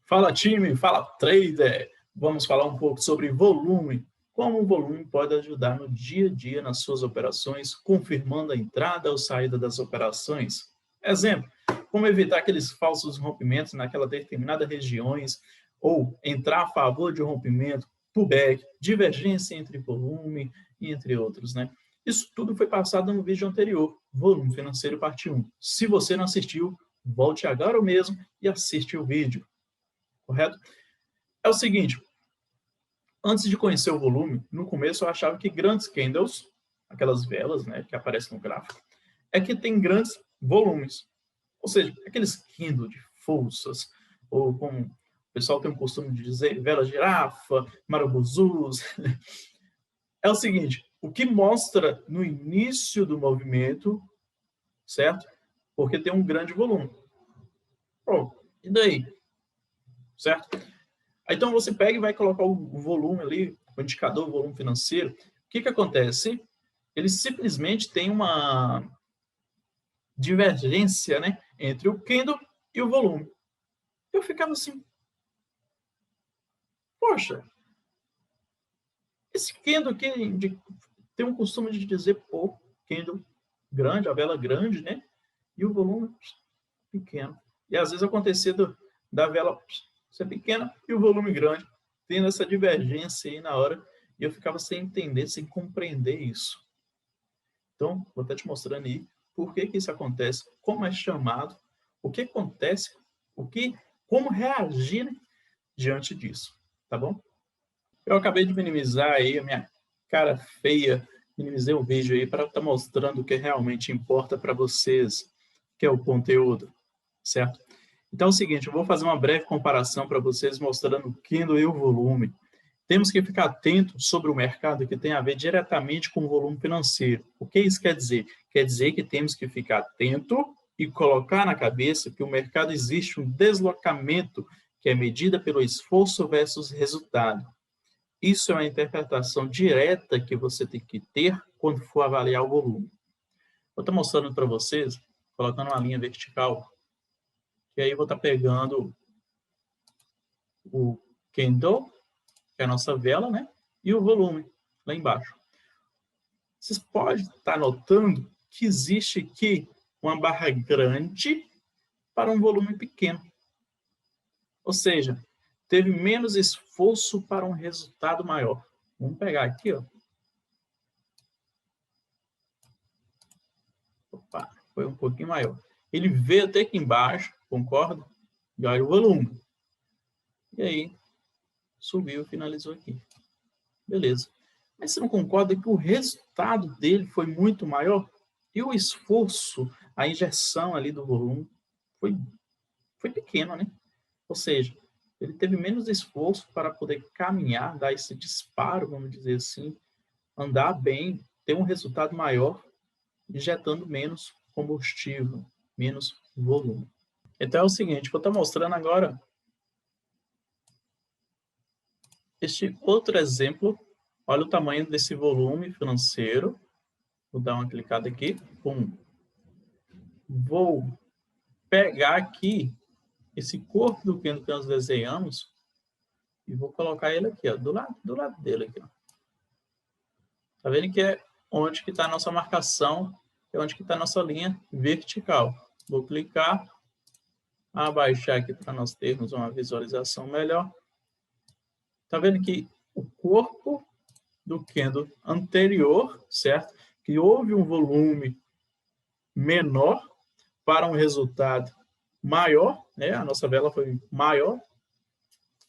Fala time, fala trader! Vamos falar um pouco sobre volume. Como o volume pode ajudar no dia a dia nas suas operações, confirmando a entrada ou saída das operações. Exemplo, como evitar aqueles falsos rompimentos naquelas determinadas regiões, ou entrar a favor de um rompimento, pullback, divergência entre volume, e entre outros, né? Isso tudo foi passado no vídeo anterior, Volume Financeiro Parte 1. Se você não assistiu, volte agora mesmo e assiste o vídeo. Correto? É o seguinte, antes de conhecer o volume, no começo eu achava que grandes candles, aquelas velas, né, que aparecem no gráfico, é que tem grandes volumes. Ou seja, aqueles candles de forças, ou como o pessoal tem o costume de dizer, vela girafa, marabuzus. É o seguinte, o que mostra no início do movimento, certo? Porque tem um grande volume. Pronto, e daí? Certo? Então você pega e vai colocar o volume ali, o indicador, o volume financeiro. O que acontece? Ele simplesmente tem uma divergência, né, entre o candle e o volume. Eu ficava assim, poxa, esse candle aqui tem um costume de dizer, pô, candle grande, a vela grande, né, e o volume pequeno. E às vezes acontecia da vela ser pequena e o volume grande, tendo essa divergência aí na hora, e eu ficava sem entender, sem compreender isso. Então, vou estar te mostrando aí por que isso acontece, como é chamado, o que acontece, como reagir, né, diante disso, tá bom? Eu acabei de minimizar aí a minha cara feia, minimizei o vídeo aí para estar mostrando o que realmente importa para vocês, que é o conteúdo, certo? Então é o seguinte, eu vou fazer uma breve comparação para vocês mostrando o candle e o volume. Temos que ficar atento sobre o mercado que tem a ver diretamente com o volume financeiro. O que isso quer dizer? Quer dizer que temos que ficar atento e colocar na cabeça que o mercado existe um deslocamento que é medida pelo esforço versus resultado. Isso é uma interpretação direta que você tem que ter quando for avaliar o volume. Vou estar mostrando para vocês, colocando uma linha vertical, e aí vou estar pegando o candle, que é a nossa vela, né? E o volume, lá embaixo. Vocês podem estar notando que existe aqui uma barra grande para um volume pequeno. Ou seja, teve menos esforço para um resultado maior. Vamos pegar aqui, ó. Opa, foi um pouquinho maior. Ele veio até aqui embaixo, concorda? E olha o volume. E aí, subiu e finalizou aqui. Beleza. Mas você não concorda que o resultado dele foi muito maior? E o esforço, a injeção ali do volume foi pequeno, né? Ou seja, ele teve menos esforço para poder caminhar, dar esse disparo, vamos dizer assim, andar bem, ter um resultado maior, injetando menos combustível, menos volume. Então é o seguinte, vou estar mostrando agora este outro exemplo. Olha o tamanho desse volume financeiro. Vou dar uma clicada aqui. Pum. Vou pegar aqui esse corpo do candle que nós desenhamos e vou colocar ele aqui, ó, do lado dele aqui, ó. Tá vendo que é onde que está a nossa marcação, é onde que está a nossa linha vertical. Vou clicar, abaixar aqui para nós termos uma visualização melhor. Tá vendo que o corpo do candle anterior, certo? Que houve um volume menor para um resultado maior, né? A nossa vela foi maior.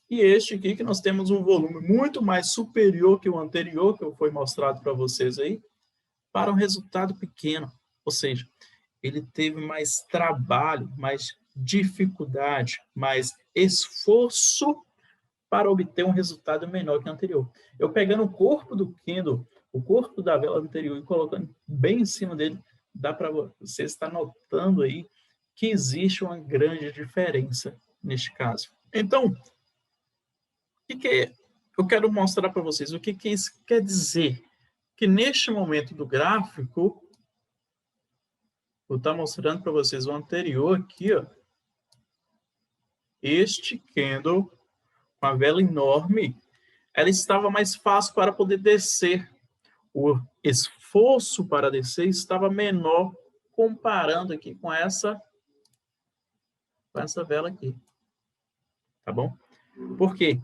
E este aqui que nós temos um volume muito mais superior que o anterior, que foi mostrado para vocês aí, para um resultado pequeno. Ou seja, ele teve mais trabalho, mais dificuldade, mais esforço para obter um resultado menor que o anterior. Eu pegando o corpo do candle, o corpo da vela anterior e colocando bem em cima dele, dá para você estar notando aí que existe uma grande diferença neste caso. Então, o que eu quero mostrar para vocês? O que isso quer dizer? Que neste momento do gráfico, vou estar mostrando para vocês o anterior aqui, ó. este candle, com a vela enorme, ela estava mais fácil para poder descer. O esforço para descer estava menor comparando aqui com essa vela aqui. Tá bom? Por quê?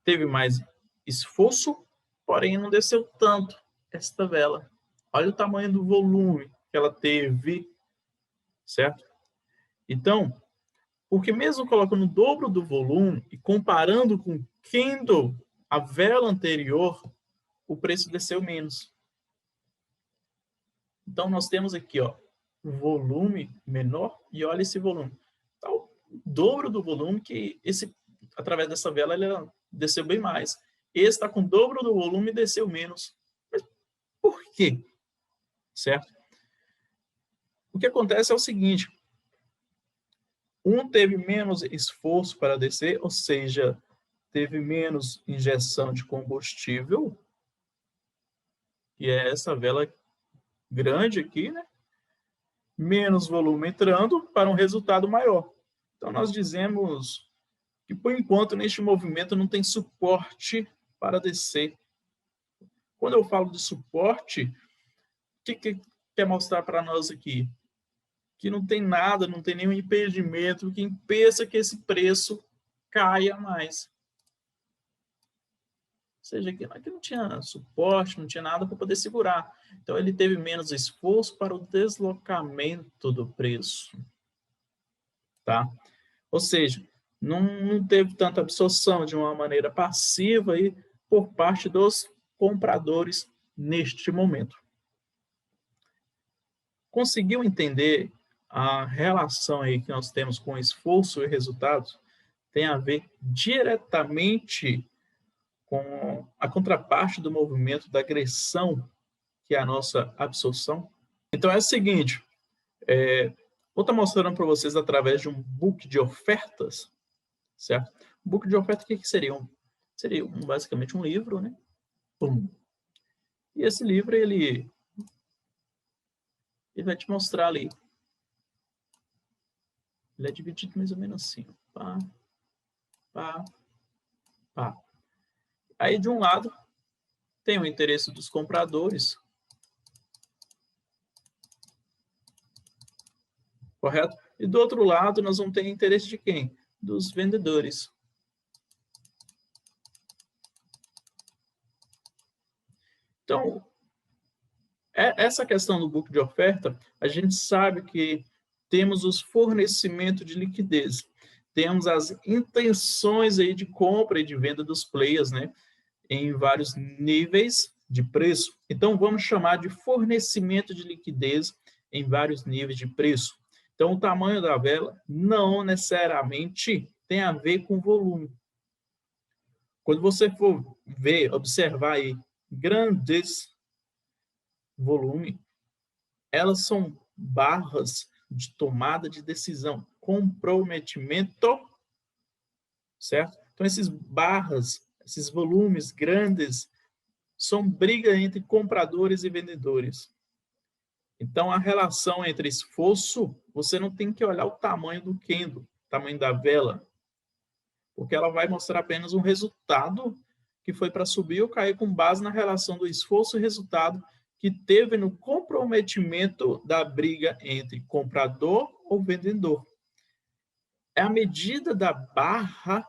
Teve mais esforço, porém não desceu tanto esta vela. Olha o tamanho do volume que ela teve, certo? Então, porque mesmo colocando o dobro do volume e comparando com o candle, a vela anterior, o preço desceu menos. Então, nós temos aqui, ó, o volume menor e olha esse volume. Tá o dobro do volume que através dessa vela, ela desceu bem mais. Esse está com o dobro do volume e desceu menos. Mas por quê? Certo? O que acontece é o seguinte, um teve menos esforço para descer, ou seja, teve menos injeção de combustível, que é essa vela grande aqui, né? Menos volume entrando para um resultado maior. Então, nós dizemos que, por enquanto, neste movimento não tem suporte para descer. Quando eu falo de suporte, o que quer mostrar para nós aqui? Que não tem nada, não tem nenhum impedimento que impeça que esse preço caia mais. Ou seja, aqui não tinha suporte, não tinha nada para poder segurar. Então, ele teve menos esforço para o deslocamento do preço. Tá? Ou seja, não teve tanta absorção de uma maneira passiva aí por parte dos compradores neste momento. Conseguiu entender a relação aí que nós temos com esforço e resultados? Tem a ver diretamente com a contraparte do movimento da agressão, que é a nossa absorção. Então é o seguinte, vou estar mostrando para vocês através de um book de ofertas, certo? Book de oferta, o que seria? Seria basicamente um livro, né? E esse livro, ele vai te mostrar ali. Ele é dividido mais ou menos assim, pá, pá, pá. Aí, de um lado, tem o interesse dos compradores, correto? E do outro lado, nós vamos ter interesse de quem? Dos vendedores. Então, essa questão do book de oferta, a gente sabe que temos os fornecimentos de liquidez, temos as intenções aí de compra e de venda dos players, né, em vários níveis de preço. Então, vamos chamar de fornecimento de liquidez em vários níveis de preço. Então, o tamanho da vela não necessariamente tem a ver com volume. Quando você for ver, observar aí grandes volumes, elas são barras de tomada de decisão, comprometimento, certo? Então, esses barras, esses volumes grandes, são briga entre compradores e vendedores. Então, a relação entre esforço, você não tem que olhar o tamanho do candle, o tamanho da vela, porque ela vai mostrar apenas um resultado que foi para subir ou cair com base na relação do esforço e resultado que teve no comprometimento da briga entre comprador ou vendedor. É a medida da barra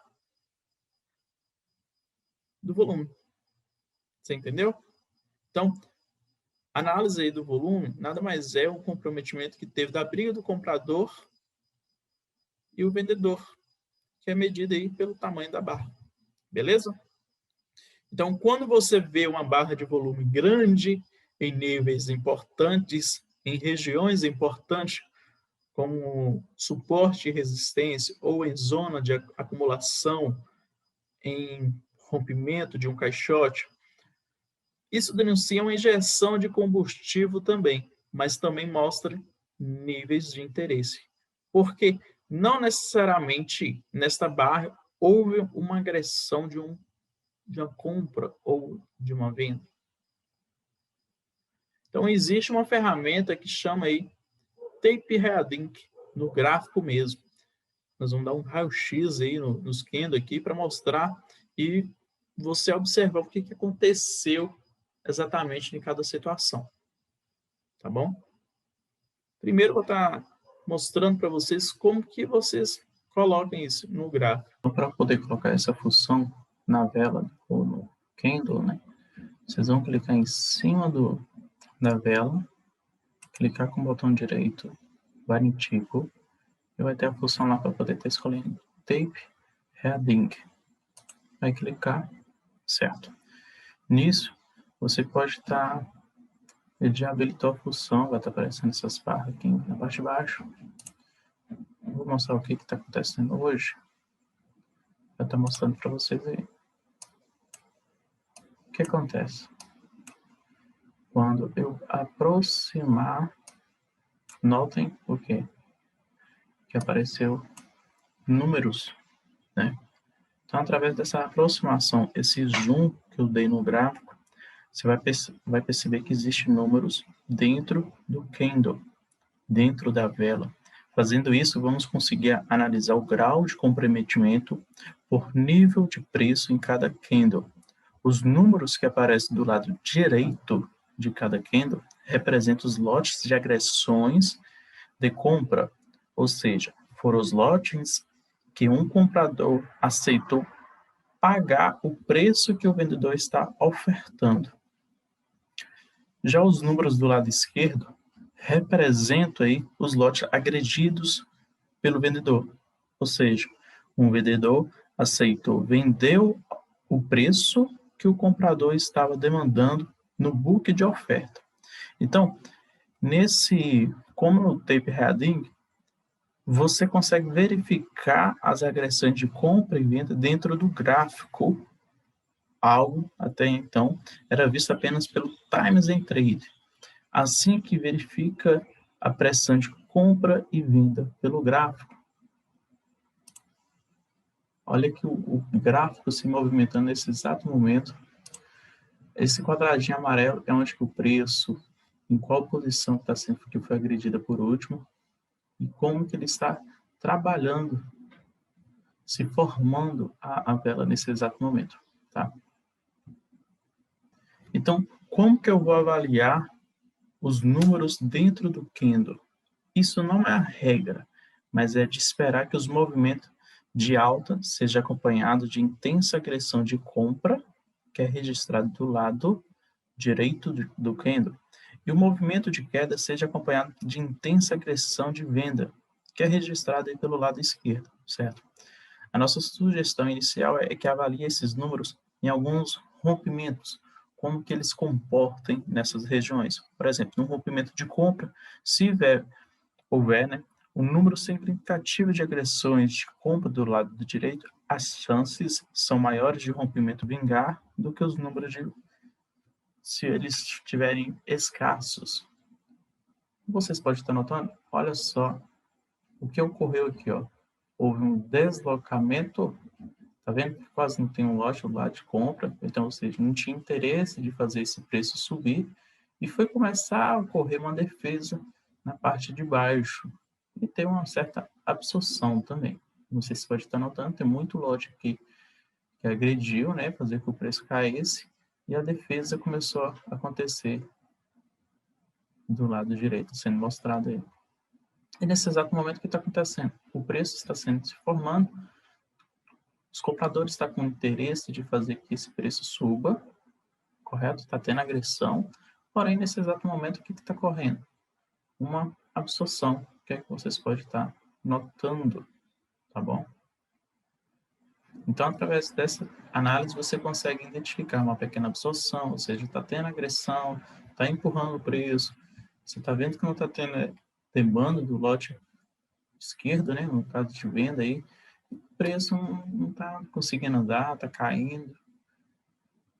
do volume. Você entendeu? Então, a análise aí do volume nada mais é um comprometimento que teve da briga do comprador e o vendedor, que é medida aí pelo tamanho da barra. Beleza? Então, quando você vê uma barra de volume grande, em níveis importantes, em regiões importantes, como suporte e resistência, ou em zona de acumulação, em rompimento de um caixote, isso denuncia uma injeção de combustível também, mas também mostra níveis de interesse. Porque não necessariamente nesta barra houve uma agressão de uma compra ou de uma venda. Então, existe uma ferramenta que chama aí tape heading no gráfico mesmo. Nós vamos dar um raio-x aí nos candle aqui para mostrar e você observar o que aconteceu exatamente em cada situação, tá bom? Primeiro eu vou estar mostrando para vocês como que vocês coloquem isso no gráfico. Então, para poder colocar essa função na vela ou no candle, né? Vocês vão clicar em cima da vela, clicar com o botão direito, vai em tipo, e vai ter a função lá para poder estar escolhendo Tape Heading. Vai clicar, certo. Nisso, você pode estar, ele já habilitou a função, vai estar aparecendo essas barras aqui na parte de baixo. Vou mostrar o que está acontecendo hoje. Vai estar mostrando para vocês aí. O que acontece? Quando eu aproximar, notem o quê? Que apareceu números, né? Então, através dessa aproximação, esse zoom que eu dei no gráfico, você vai perceber que existem números dentro do candle, dentro da vela. Fazendo isso, vamos conseguir analisar o grau de comprometimento por nível de preço em cada candle. Os números que aparecem do lado direito de cada candle representam os lotes de agressões de compra, ou seja, foram os lotes que um comprador aceitou pagar o preço que o vendedor está ofertando. Já os números do lado esquerdo representam aí os lotes agredidos pelo vendedor, ou seja, um vendedor aceitou, vendeu o preço que o comprador estava demandando no book de oferta. Então, como no tape heading, você consegue verificar as agressões de compra e venda dentro do gráfico. Algo, até então, era visto apenas pelo Times and Trade. Assim que verifica a pressão de compra e venda pelo gráfico. Olha aqui o gráfico se movimentando nesse exato momento. Esse quadradinho amarelo é onde que o preço, em qual posição está sendo que foi agredida por último, e como que ele está trabalhando, se formando a vela nesse exato momento, tá? Então, como que eu vou avaliar os números dentro do candle? Isso não é a regra, mas é de esperar que os movimentos de alta sejam acompanhados de intensa agressão de compra, que é registrado do lado direito do candle, e o movimento de queda seja acompanhado de intensa agressão de venda, que é registrado aí pelo lado esquerdo, certo? A nossa sugestão inicial é que avalie esses números em alguns rompimentos, como que eles comportem nessas regiões. Por exemplo, no rompimento de compra, se houver, né, um número significativo de agressões de compra do lado do direito, as chances são maiores de rompimento vingar do que os números se eles estiverem escassos. Vocês podem estar notando, olha só o que ocorreu aqui, ó. Houve um deslocamento, tá vendo que quase não tem um lote lá de compra, então, ou seja, não tinha interesse de fazer esse preço subir, e foi começar a ocorrer uma defesa na parte de baixo, e tem uma certa absorção também. Não sei se pode estar notando, tem muito lote aqui que agrediu, né, fazer com que o preço caísse, e a defesa começou a acontecer do lado direito, sendo mostrado aí. E nesse exato momento, o que está acontecendo? O preço está sendo se formando, os compradores estão com interesse de fazer que esse preço suba, correto? Está tendo agressão, porém, nesse exato momento, o que está correndo? Uma absorção, que é que vocês podem estar notando, tá bom? Então, através dessa análise, você consegue identificar uma pequena absorção, ou seja, está tendo agressão, está empurrando o preço, você está vendo que não está tendo demanda do lote esquerdo, né, no caso de venda aí, o preço não está conseguindo andar, está caindo.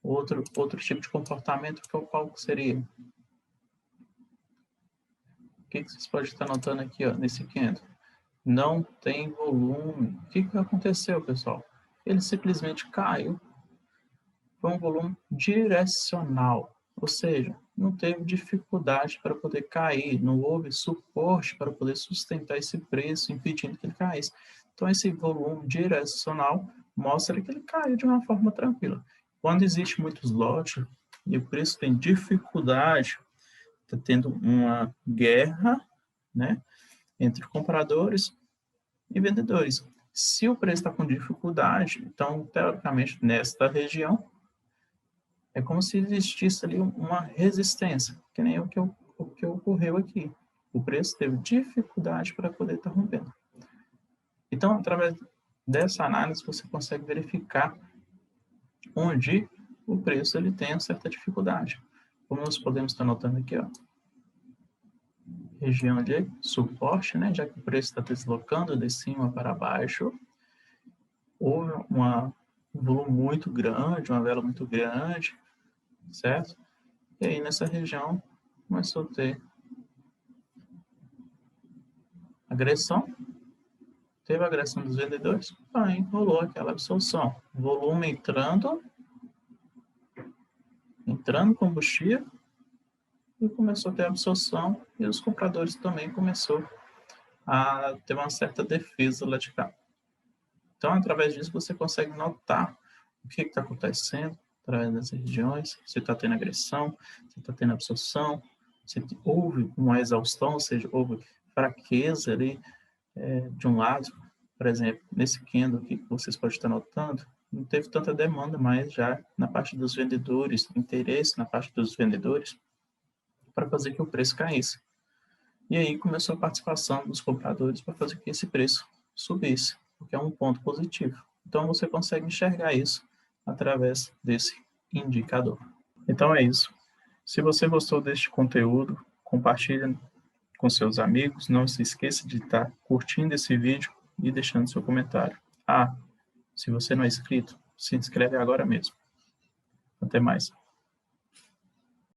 Outro tipo de comportamento, qual seria? O que vocês podem estar notando aqui, ó, nesse candle? Não tem volume. O que aconteceu, pessoal? Ele simplesmente caiu. Foi um volume direcional, ou seja, não teve dificuldade para poder cair, não houve suporte para poder sustentar esse preço, impedindo que ele caísse. Então, esse volume direcional mostra que ele caiu de uma forma tranquila. Quando existe muitos lotes e o preço tem dificuldade, está tendo uma guerra, né, entre compradores e vendedores. Se o preço está com dificuldade, então, teoricamente, nesta região, é como se existisse ali uma resistência, que nem o que ocorreu aqui. O preço teve dificuldade para poder estar rompendo. Então, através dessa análise, você consegue verificar onde o preço ele tem uma certa dificuldade. Como nós podemos estar notando aqui, ó, região de suporte, né, já que o preço está deslocando de cima para baixo, houve um volume muito grande, uma vela muito grande, certo? E aí, nessa região, começou a ter agressão, teve a agressão dos vendedores, aí rolou aquela absorção. Volume entrando combustível, e começou a ter absorção, e os compradores também começaram a ter uma certa defesa lá de cá. Então, através disso, você consegue notar o que está acontecendo através das regiões, se está tendo agressão, se está tendo absorção, se houve uma exaustão, ou seja, houve fraqueza ali de um lado. Por exemplo, nesse candle aqui que vocês podem estar notando, não teve tanta demanda, mas já na parte dos vendedores, interesse na parte dos vendedores, para fazer que o preço caísse. E aí começou a participação dos compradores para fazer que esse preço subisse, o que é um ponto positivo. Então você consegue enxergar isso através desse indicador. Então é isso. Se você gostou deste conteúdo, compartilhe com seus amigos. Não se esqueça de estar curtindo esse vídeo e deixando seu comentário. Se você não é inscrito, se inscreve agora mesmo. Até mais.